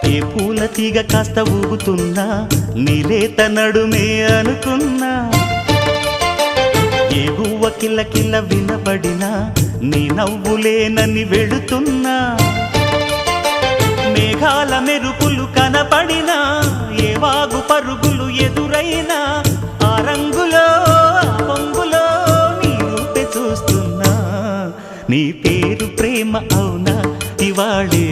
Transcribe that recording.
ఏ పూల తీగ కాస్త ఊగుతున్నా నీలేత నడుమే అనుకున్నా ఏ గువ్వ కిల్ల కిల్ల వినబడినా నీ నవ్వులేనని వెళుతున్నా మేఘాల మెరుపులు కనపడినా ఏ వాగు పరుగులు ఎదురైనా ఆ రంగులో ఆ పొంగులో నీ రూపే చూస్తున్నా నీ పేరు ప్రేమ అవునా ఇవాళే